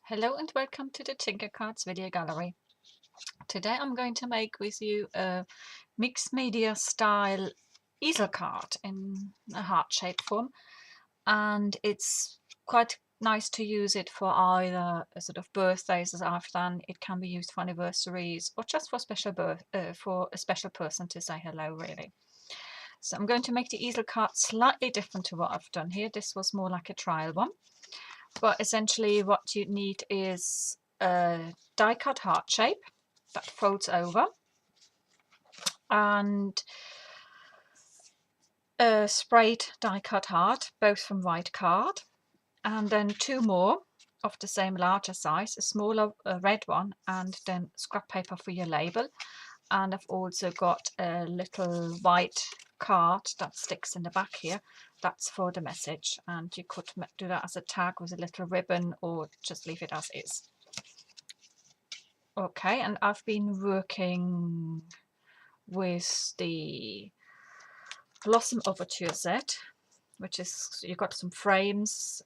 Hello and welcome to the Tinkercards video gallery. Today I'm going to make with you a mixed media style easel card in a heart shaped form, and it's quite nice to use it for either a sort of birthdays as I've done. It can be used for anniversaries or just for for a special person to say hello, really. So I'm going to make the easel card slightly different to what I've done here. This was more like a trial one. But essentially what you need is a die cut heart shape that folds over, and a sprayed die cut heart, both from white card, and then two more of the same larger size, a smaller red one, and then scrap paper for your label. And I've also got a little white card that sticks in the back here. That's for the message, and you could do that as a tag with a little ribbon or just leave it as is. Okay, and I've been working with the Blossom Overture set, which is, you've got some frames,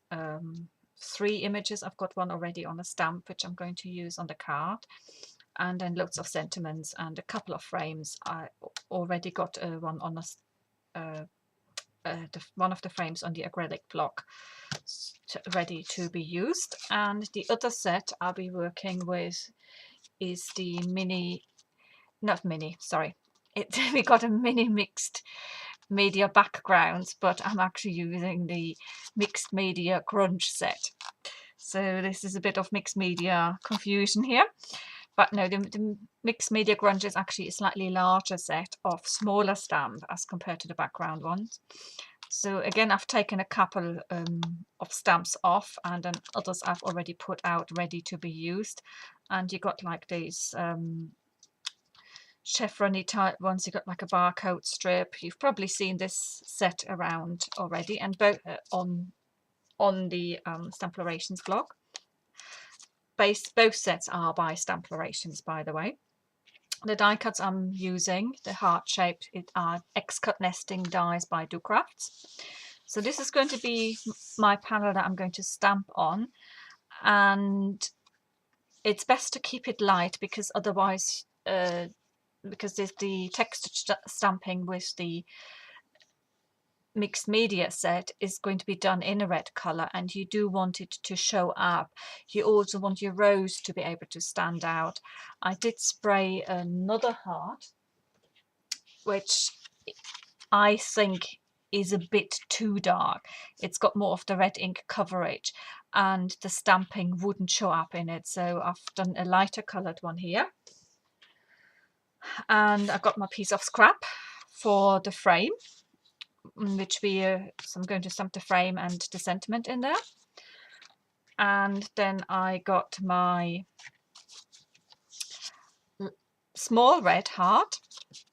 3 images. I've got one already on a stamp, which I'm going to use on the card, and then loads of sentiments and a couple of frames. I already got one on one of the frames on the acrylic block ready to be used. And the other set I'll be working with is the we got a mini mixed media background, but I'm actually using the mixed media grunge set. So this is a bit of mixed media confusion here. But no, the mixed media grunge is actually a slightly larger set of smaller stamp as compared to the background ones. So again, I've taken a couple of stamps off, and then others I've already put out ready to be used. And you got like these chevron-y type ones. You got like a barcode strip. You've probably seen this set around already, and both on the STAMPlorations blog. Both sets are by STAMPlorations, by the way. The die cuts I'm using, the heart shaped, are Xcut nesting dies by docrafts. So this is going to be my panel that I'm going to stamp on, and it's best to keep it light because otherwise because there's the texture stamping with the mixed media set is going to be done in a red color, and you do want it to show up. You also want your rose to be able to stand out. I did spray another heart, which I think is a bit too dark. It's got more of the red ink coverage, and the stamping wouldn't show up in it. So I've done a lighter colored one here. And I've got my piece of scrap for the frame, which so I'm going to stamp the frame and the sentiment in there. And then I got my small red heart,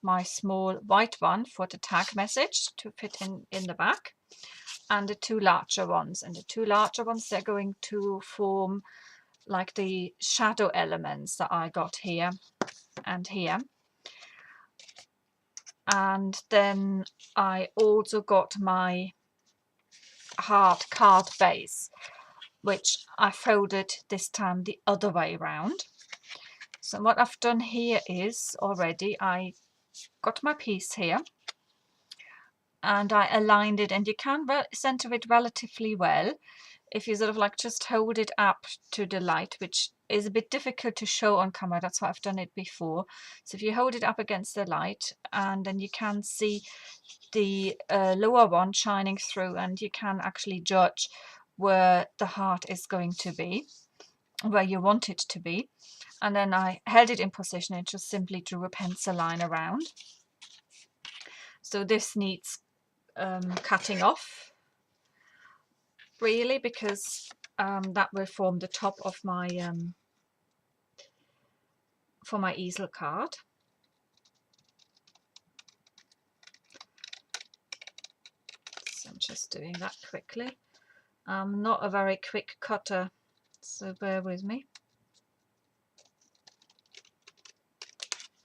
my small white one for the tag message to fit in the back, and the 2 larger ones. And the 2 larger ones, they're going to form like the shadow elements that I got here and here. And then I also got my hard card base, which I folded this time the other way around. So what I've done here is already I got my piece here and I aligned it, and you can center it relatively well if you sort of like just hold it up to the light, which is a bit difficult to show on camera. That's why I've done it before. So if you hold it up against the light, and then you can see the lower one shining through, and you can actually judge where the heart is going to be, where you want it to be. And then I held it in position and just simply drew a pencil line around. So this needs cutting off, really, because that will form the top of my for my easel card. So I'm just doing that quickly. I'm not a very quick cutter, so bear with me.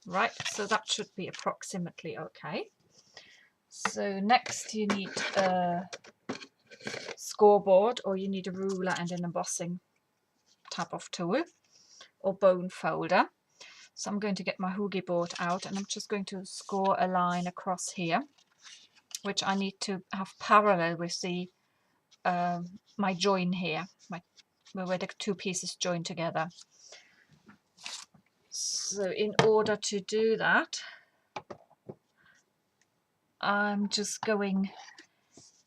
Right, so that should be approximately okay. So next you need a scoreboard, or you need a ruler and an embossing type of tool or bone folder. So I'm going to get my hoogie board out, and I'm just going to score a line across here, which I need to have parallel with the my join here, where the two pieces join together. So in order to do that, I'm just going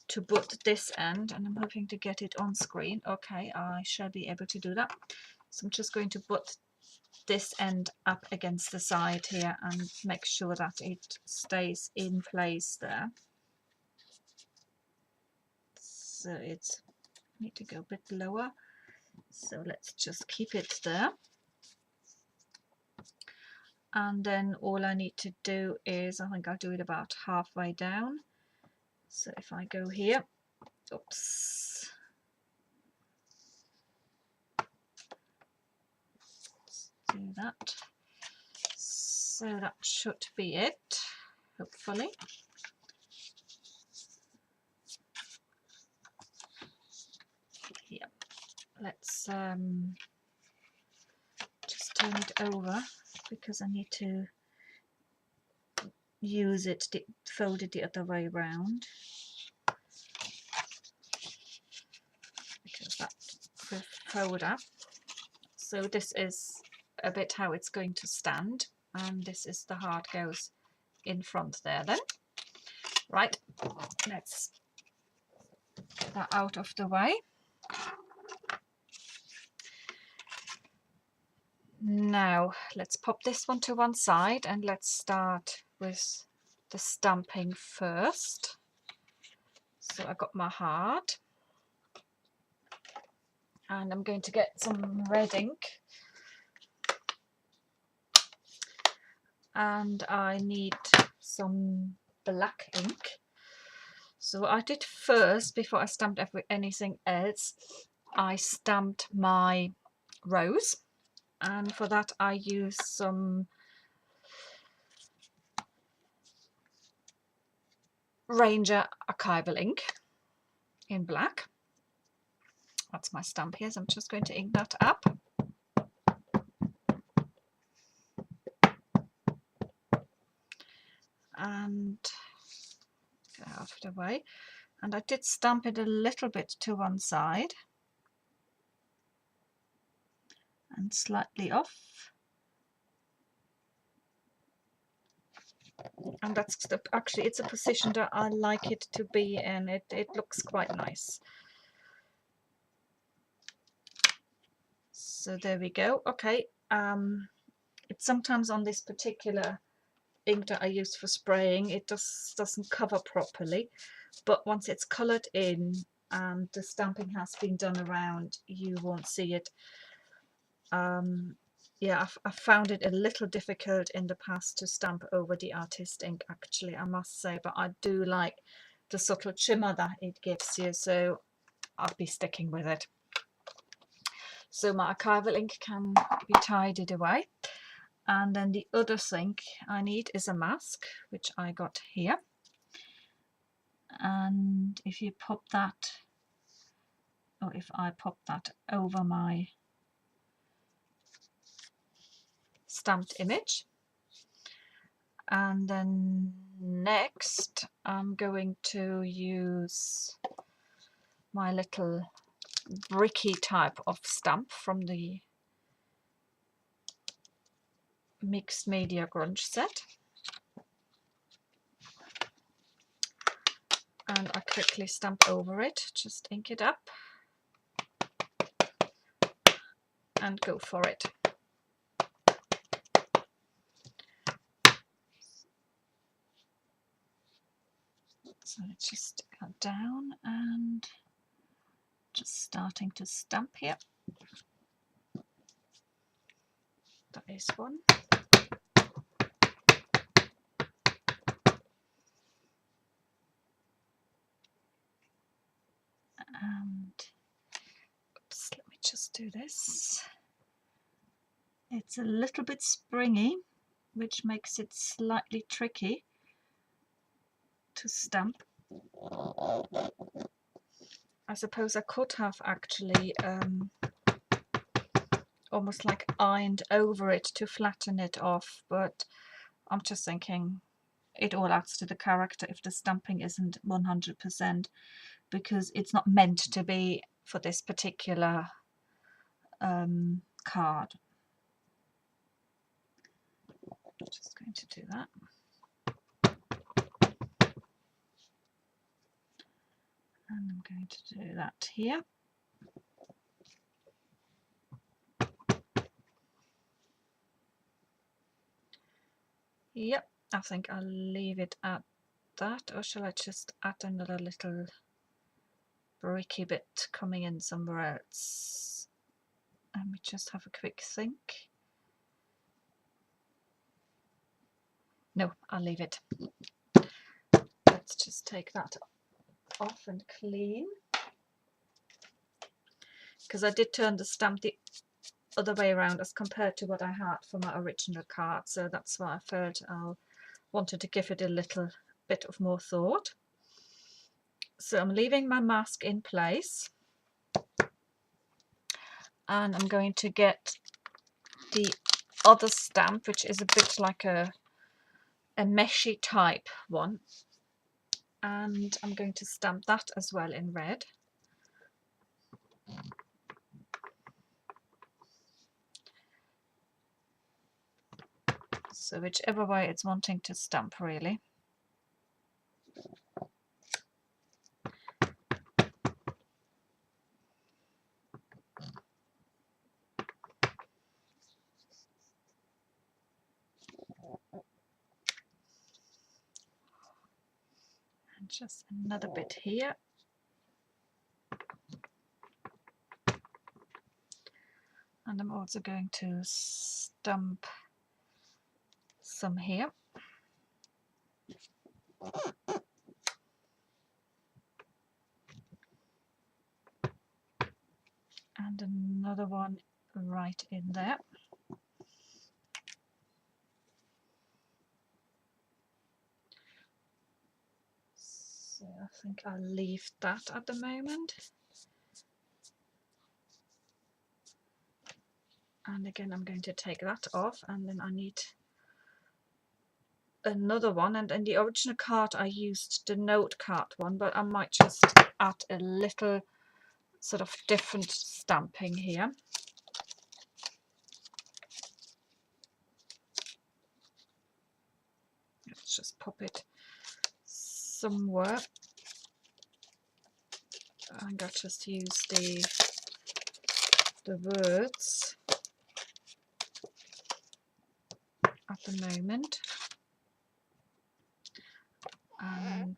to put this end, and I'm hoping to get it on screen. Okay, I shall be able to do that. So I'm just going to put this end up against the side here and make sure that it stays in place there. So it's need to go a bit lower, so let's just keep it there. And then all I need to do is, I think I'll do it about halfway down. So if I go here, oops, let's do that. So that should be it, hopefully. Yeah, let's just turn it over because I need to use it, fold it the other way around, because that will fold up. So this is a bit how it's going to stand, and this is the heart goes in front there then. Right, let's get that out of the way. Now let's pop this one to one side and let's start with the stamping first. So I got my heart, and I'm going to get some red ink, and I need some black ink. So what I did first, before I stamped anything else, I stamped my rose, and for that I used some Ranger archival ink in black. That's my stamp here, so I'm just going to ink that up. And get out of the way. And I did stamp it a little bit to one side and slightly off. And that's actually, it's a position that I like it to be in. It looks quite nice. So there we go. Okay, it's sometimes on this particular ink that I use for spraying, it doesn't cover properly, but once it's coloured in and the stamping has been done around, you won't see it. Yeah, I found it a little difficult in the past to stamp over the artist ink, actually, I must say, but I do like the subtle shimmer that it gives you, so I'll be sticking with it. So my archival ink can be tidied away. And then the other thing I need is a mask, which I got here. And if you pop that, or if I pop that over my stamped image. And then next I'm going to use my little bricky type of stamp from the mixed media grunge set. And I quickly stamp over it, just ink it up and go for it. So let's just stick that down and just starting to stamp here. That is one. And oops, let me just do this. It's a little bit springy, which makes it slightly tricky to stamp. I suppose I could have actually almost like ironed over it to flatten it off, but I'm just thinking it all adds to the character if the stamping isn't 100%, because it's not meant to be for this particular card. I'm just going to do that. And I'm going to do that here. Yep, I think I'll leave it at that, or shall I just add another little bricky bit coming in somewhere else? Let me just have a quick think. No, I'll leave it. Let's just take that off and clean, because I did turn the stamp the other way around as compared to what I had for my original card, so that's why I felt I wanted to give it a little bit of more thought. So I'm leaving my mask in place, and I'm going to get the other stamp, which is a bit like a meshy type one, and I'm going to stamp that as well in red. So whichever way it's wanting to stamp, really. And just another bit here. And I'm also going to stamp some here. And another one right in there. So I think I'll leave that at the moment. And again, I'm going to take that off, and then I need another one. And in the original card I used the note card one, but I might just add a little sort of different stamping here. Let's just pop it somewhere. And I'll just use the words at the moment. And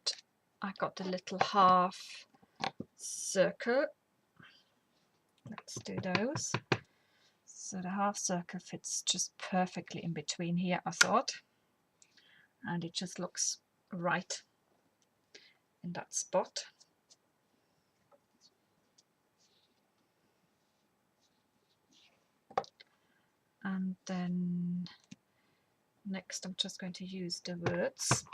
I got the little half circle. Let's do those. So the half circle fits just perfectly in between here, I thought. And it just looks right in that spot. And then next I'm just going to use the words.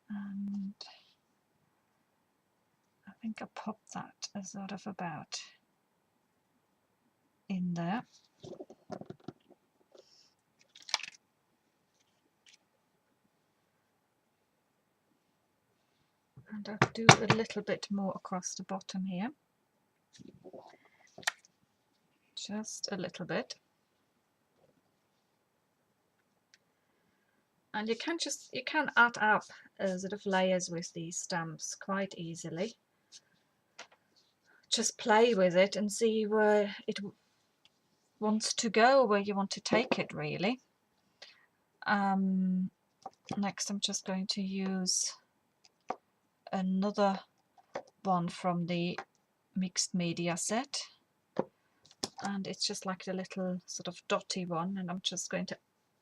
And I think I popped that as sort of about in there. And I'll do a little bit more across the bottom here. Just a little bit. And you can add up sort of layers with these stamps quite easily. Just play with it and see where it wants to go, where you want to take it, really. Next I'm just going to use another one from the mixed media set, and it's just like the little sort of dotty one, and I'm just going to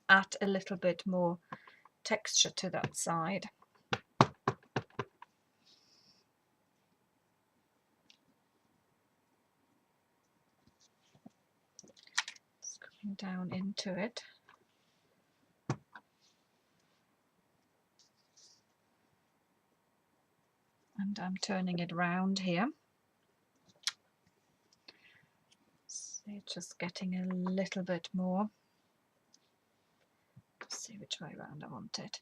add a little bit more texture to that side. Just going down into it. and I'm turning it round here. So just getting a little bit more. Let's see which way round I want it.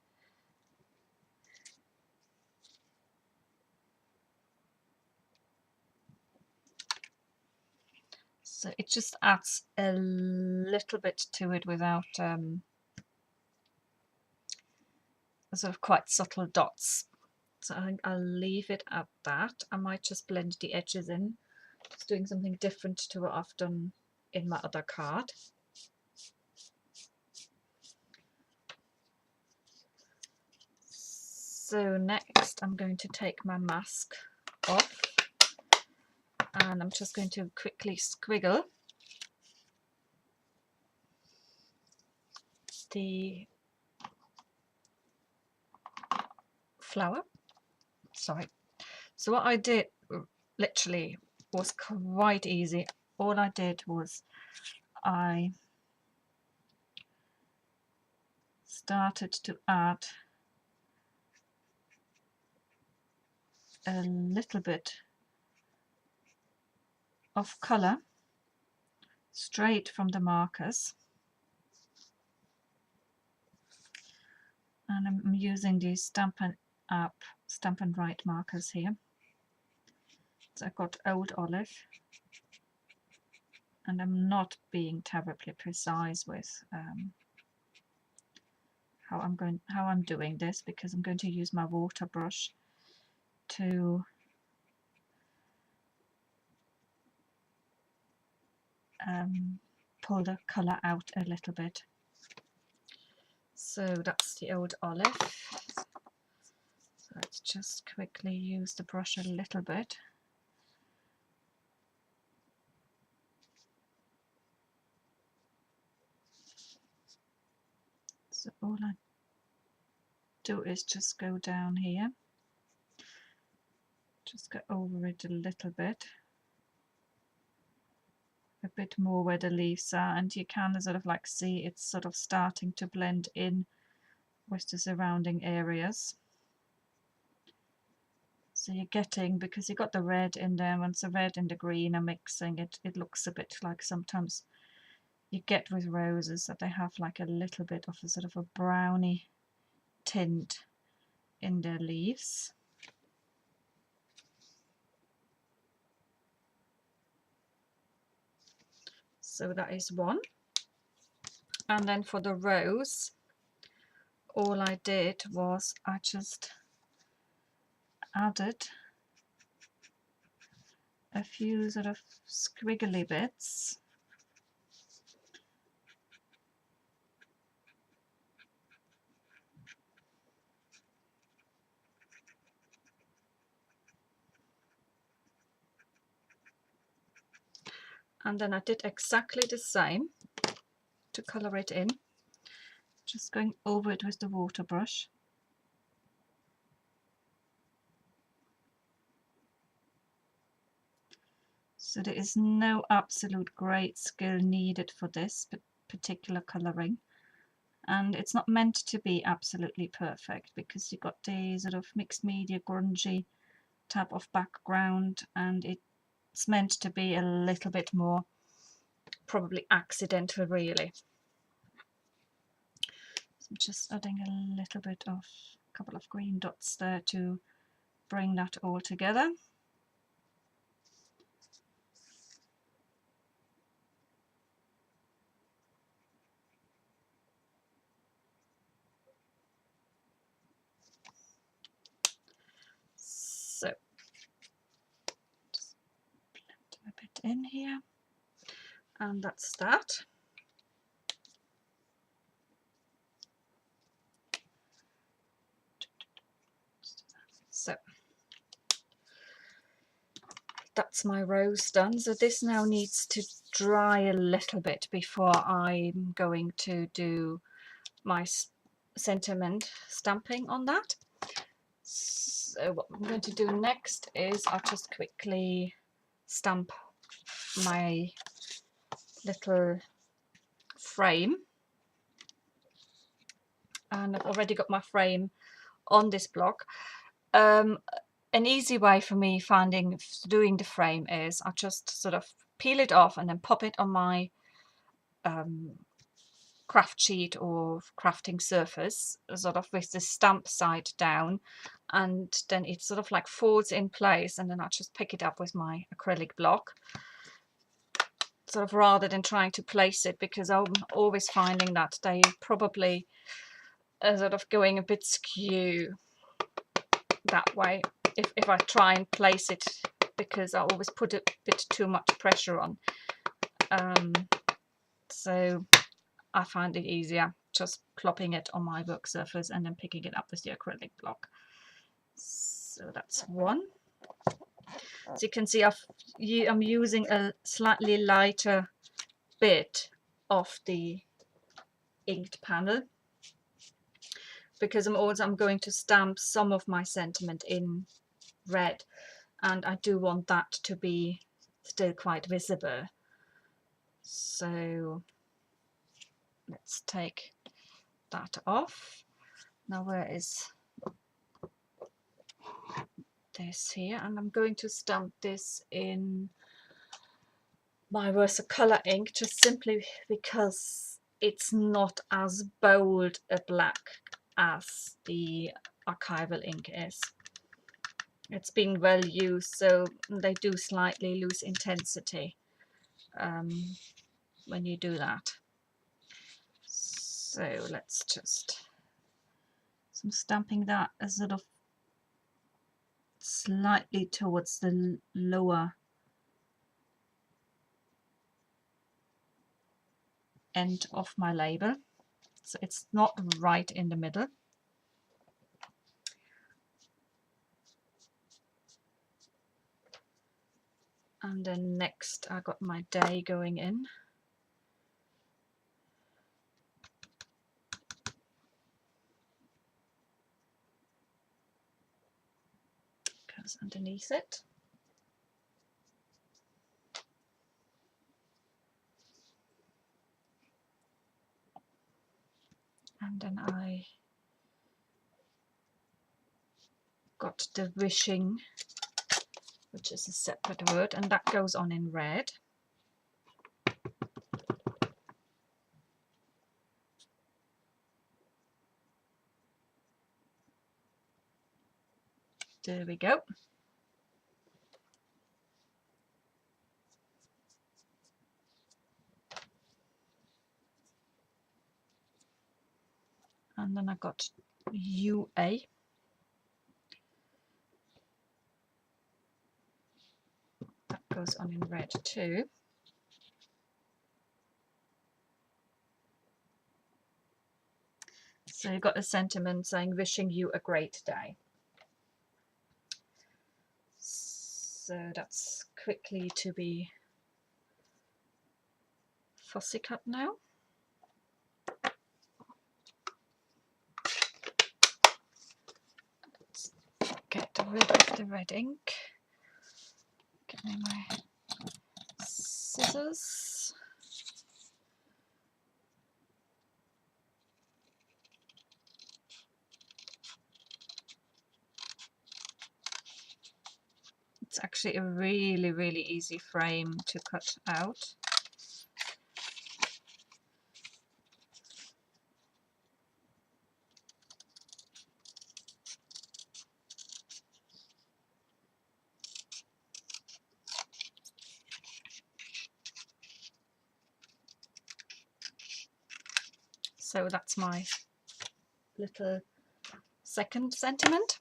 So it just adds a little bit to it without sort of quite subtle dots. So I think I'll leave it at that. I might just blend the edges in, just doing something different to what I've done in my other card. So next I'm going to take my mask off and I'm just going to quickly squiggle the flower. Sorry. So what I did literally was quite easy. All I did was I started to add a little bit of colour straight from the markers, and I'm using these Stamp and Write markers here. So I've got Old Olive, and I'm not being terribly precise with how I'm doing this, because I'm going to use my water brush to pull the colour out a little bit. So that's the Old Olive. So let's just quickly use the brush a little bit. So all I do is just go down here, just go over it a little bit, a bit more where the leaves are, and you can sort of like see it's sort of starting to blend in with the surrounding areas. So you're getting, because you got the red in there, once the red and the green are mixing, it looks a bit like sometimes you get with roses that they have like a little bit of a sort of a browny tint in their leaves. So that is one. And then for the rose, all I did was I just added a few sort of squiggly bits. And then I did exactly the same to colour it in, just going over it with the water brush. So there is no absolute great skill needed for this particular colouring, and it's not meant to be absolutely perfect because you've got the sort of mixed media grungy type of background, and it's meant to be a little bit more probably accidental really. So I'm just adding a little bit of a couple of green dots there to bring that all together. So just blend a bit in here, and that's that. So that's my rose done. So this now needs to dry a little bit before I'm going to do my sentiment stamping on that. So what I'm going to do next is I'll just quickly stamp my little frame, and I've already got my frame on this block. an easy way for me finding doing the frame is I just sort of peel it off and then pop it on my craft sheet or crafting surface, sort of with the stamp side down, and then it sort of like folds in place, and then I just pick it up with my acrylic block, sort of, rather than trying to place it, because I'm always finding that they probably are sort of going a bit skew that way if I try and place it, because I always put a bit too much pressure on. So I find it easier just plopping it on my work surface and then picking it up with the acrylic block. So that's one. So you can see I'm using a slightly lighter bit of the inked panel, because I'm going to stamp some of my sentiment in red, and I do want that to be still quite visible. So let's take that off. Now where is this here? And I'm going to stamp this in my Versacolor ink, just simply because it's not as bold a black as the archival ink is. It's been well used, so they do slightly lose intensity when you do that. So let's just, so I'm stamping that as sort of slightly towards the lower end of my label, so it's not right in the middle. And then next I got my day going in. Goes underneath it. And then I got the wishing, which is a separate word, and that goes on in red. There we go. And then I got UA. That goes on in red too. So you've got a sentiment saying, wishing you a great day. So that's quickly to be fussy cut now. Let's get rid of the red ink. Get me my scissors. It's actually a really easy frame to cut out. So that's my little second sentiment.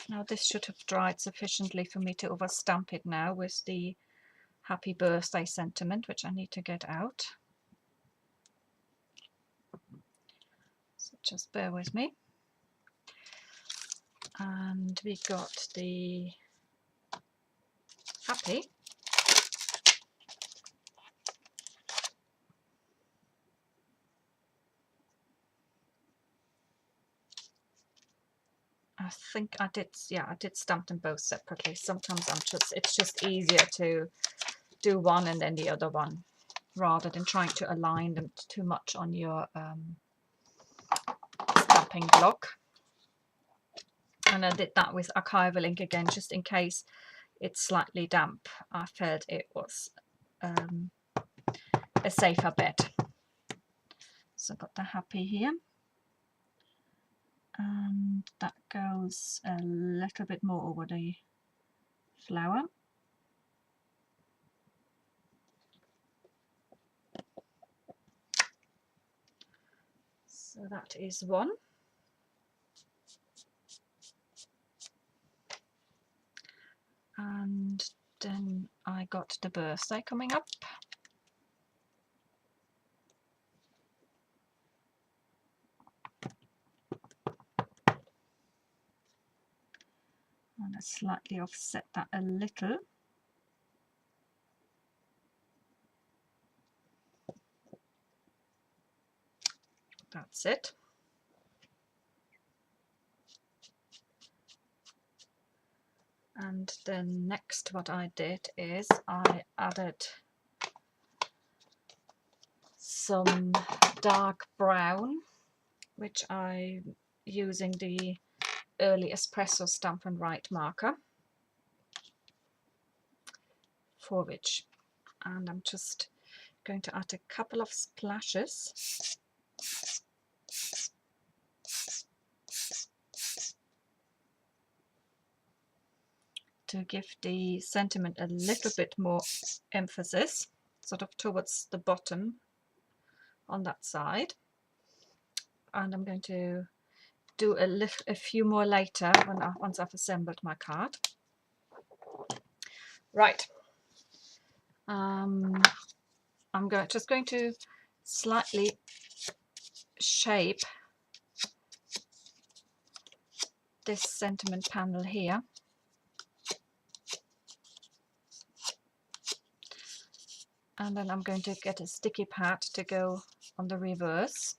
Now this should have dried sufficiently for me to overstamp it now with the happy birthday sentiment, which I need to get out. So just bear with me. And we got the happy. I think I did, yeah, I did stamp them both separately. Sometimes it's just easier to do one and then the other one, rather than trying to align them too much on your stamping block. And I did that with archival ink again, just in case it's slightly damp. I felt it was a safer bet. So I've got the happy here. And that goes a little bit more over the flower. So that is one. And then I got the birthday coming up. And I slightly offset that a little. That's it. And then next what I did is I added some dark brown, which I'm using the early espresso Stamp and Write marker for which, and I'm just going to add a couple of splashes to give the sentiment a little bit more emphasis, sort of towards the bottom on that side. And I'm going to do a few more later once I've assembled my card. Right. I'm just going to slightly shape this sentiment panel here. And then I'm going to get a sticky pad to go on the reverse.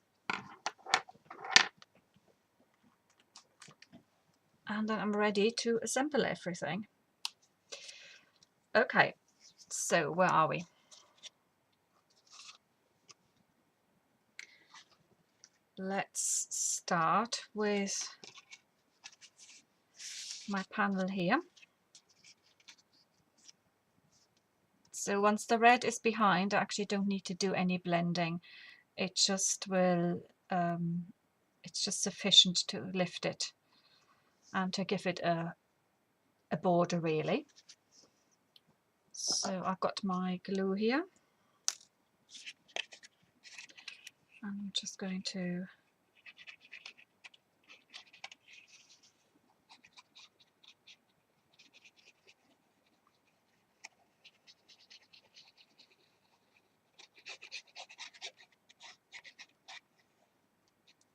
And then I'm ready to assemble everything. Okay, so where are we? Let's start with my panel here. So once the red is behind, I actually don't need to do any blending. It just will, it's just sufficient to lift it and to give it a border really. So I've got my glue here. I'm just going to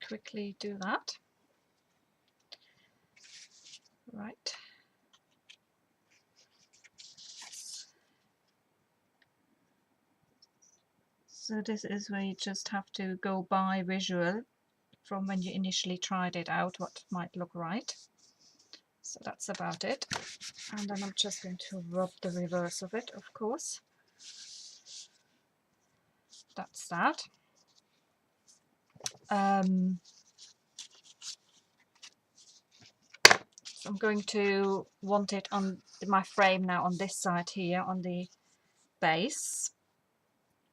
quickly do that. Right. So this is where you just have to go by visual from when you initially tried it out what might look right. So that's about it. And then I'm just going to rub the reverse of it, of course. That's that. So I'm going to want it on my frame now on this side here on the base,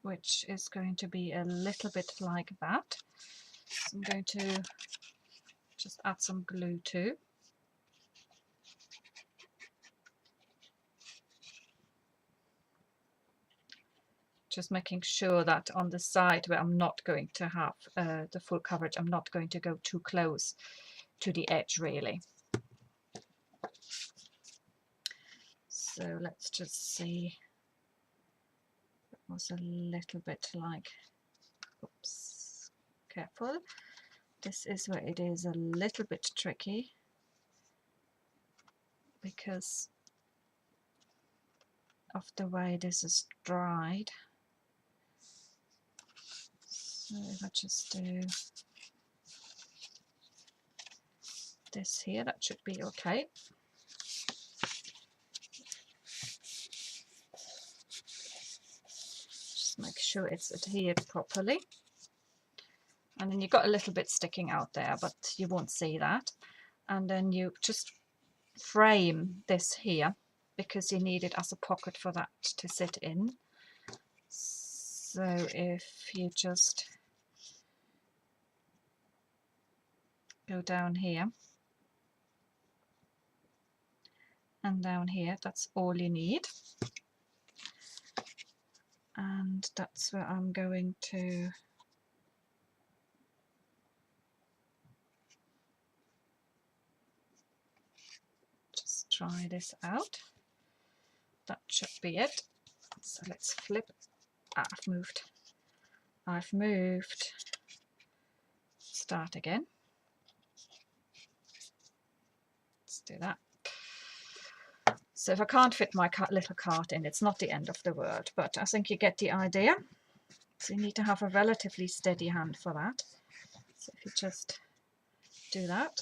which is going to be a little bit like that. So I'm going to just add some glue too. Just making sure that on the side where I'm not going to have the full coverage, I'm not going to go too close to the edge really. So let's just see. It was a little bit like, oops, careful. This is where it is a little bit tricky because of the way this is dried. So if I just do this here, that should be okay. Just make sure it's adhered properly. And then you've got a little bit sticking out there, but you won't see that. and then you just frame this here because you need it as a pocket for that to sit in. So if you just go down here and down here, that's all you need. And that's where I'm going to just try this out. That should be it. So let's flip. I've moved. Start again. Let's do that. So if I can't fit my little cart in, it's not the end of the world, but I think you get the idea. So you need to have a relatively steady hand for that. So if you just do that.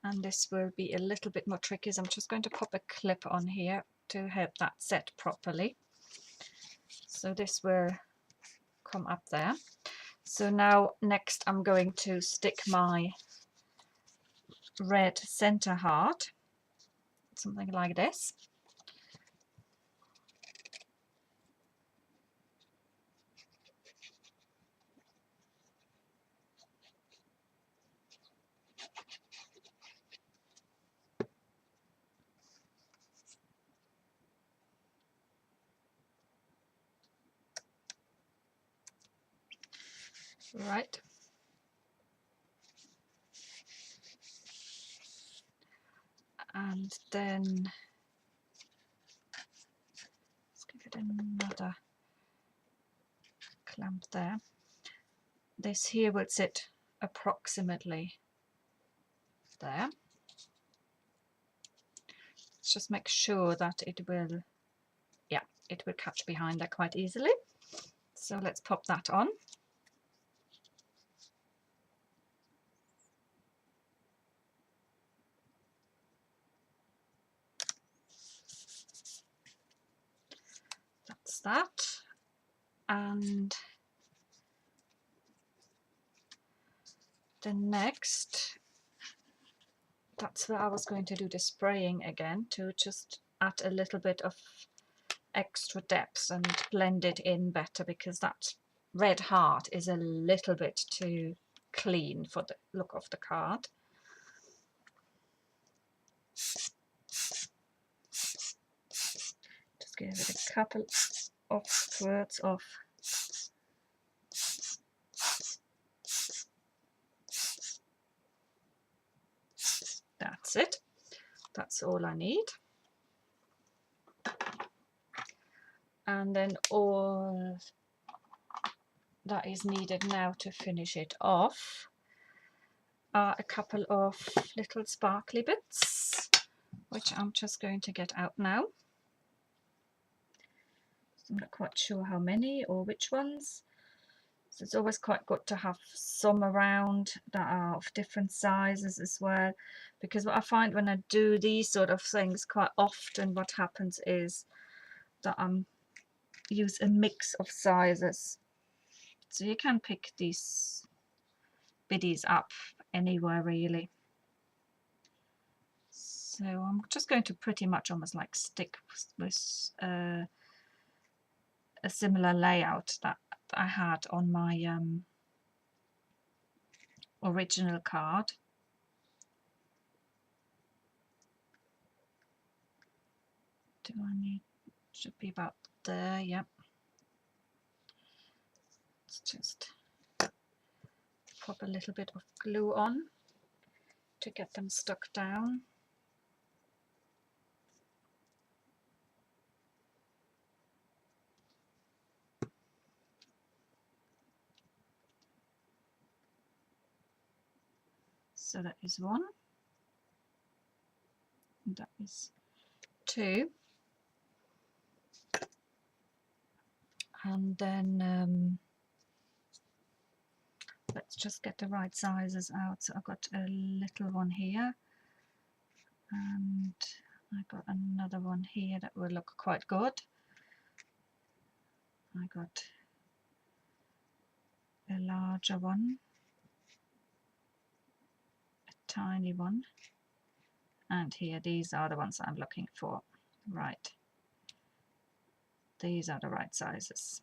And this will be a little bit more tricky, so I'm just going to pop a clip on here to help that set properly. So this will come up there. So now next I'm going to stick my red center heart, something like this. Right. And then let's give it another clamp there. This here will sit approximately there. Let's just make sure that it will, yeah, it will catch behind there quite easily. So let's pop that on. That's that. And the next, that's where I was going to do the spraying again, to just add a little bit of extra depth and blend it in better, because that red heart is a little bit too clean for the look of the card. Just give it a couple of squirts of that's it. That's all I need. And then all that is needed now to finish it off are a couple of little sparkly bits, which I'm just going to get out now. I'm not quite sure how many or which ones. So it's always quite good to have some around that are of different sizes as well, because what I find when I do these sort of things, quite often what happens is that I use a mix of sizes. So you can pick these biddies up anywhere really. So I'm just going to pretty much almost like stick with a similar layout that I had on my original card. Do I need, should be about there, yep. Let's just pop a little bit of glue on to get them stuck down. So that is one, and that is two. And then let's just get the right sizes out. So I've got a little one here, and I've got another one here that will look quite good. I got a larger one. tiny one, and here, these are the ones I'm looking for. Right, these are the right sizes.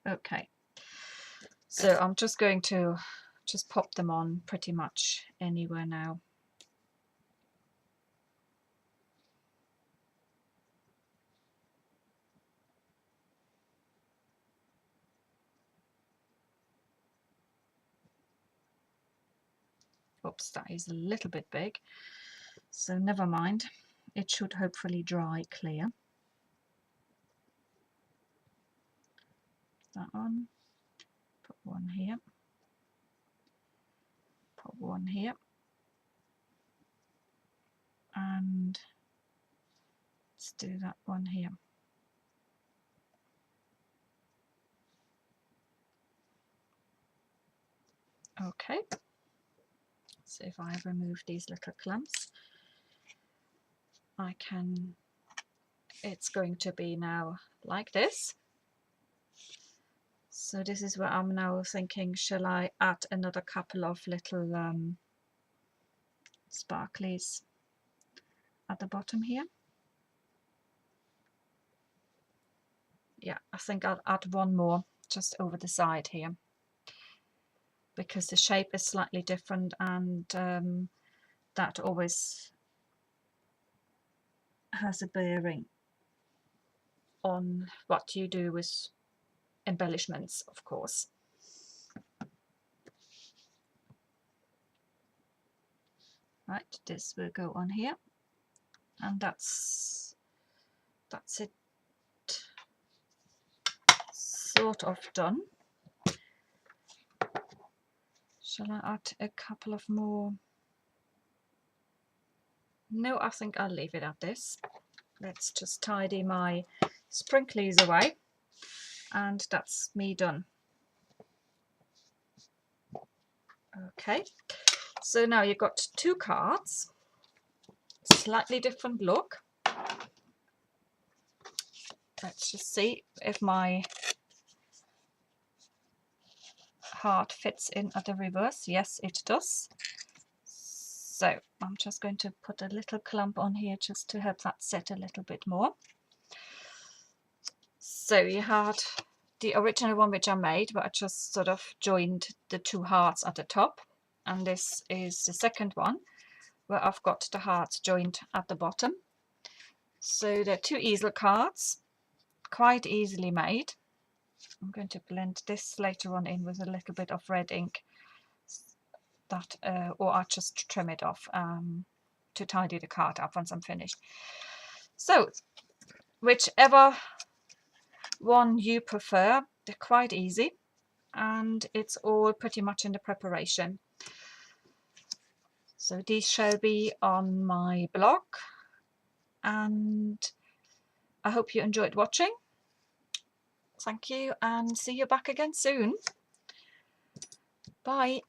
Okay, so I'm just going to just pop them on pretty much anywhere now. Oops, that is a little bit big, so never mind. It should hopefully dry clear. That one, put one here, put one here, and let's do that one here. Okay, so if I remove these little clamps, I can, it's going to be now like this. So this is where I'm now thinking, shall I add another couple of little sparklies at the bottom here? Yeah, I think I'll add one more just over the side here, because the shape is slightly different, and that always has a bearing on what you do with embellishments, of course. Right, this will go on here, and that's it, sort of done. Shall I add a couple of more? No, I think I'll leave it at this. Let's just tidy my sprinklies away, and that's me done. Okay, so now you've got two cards, slightly different look. Let's just see if my heart fits in at the reverse. Yes, it does. So I'm just going to put a little clump on here just to help that set a little bit more. So you had the original one which I made, but I just sort of joined the two hearts at the top, and this is the second one where I've got the hearts joined at the bottom. So they're two easel cards, quite easily made. I'm going to blend this later on in with a little bit of red ink, that or I'll just trim it off to tidy the card up once I'm finished. So whichever one you prefer, they're quite easy, and it's all pretty much in the preparation. So these shall be on my blog, and I hope you enjoyed watching. Thank you, and see you back again soon. Bye.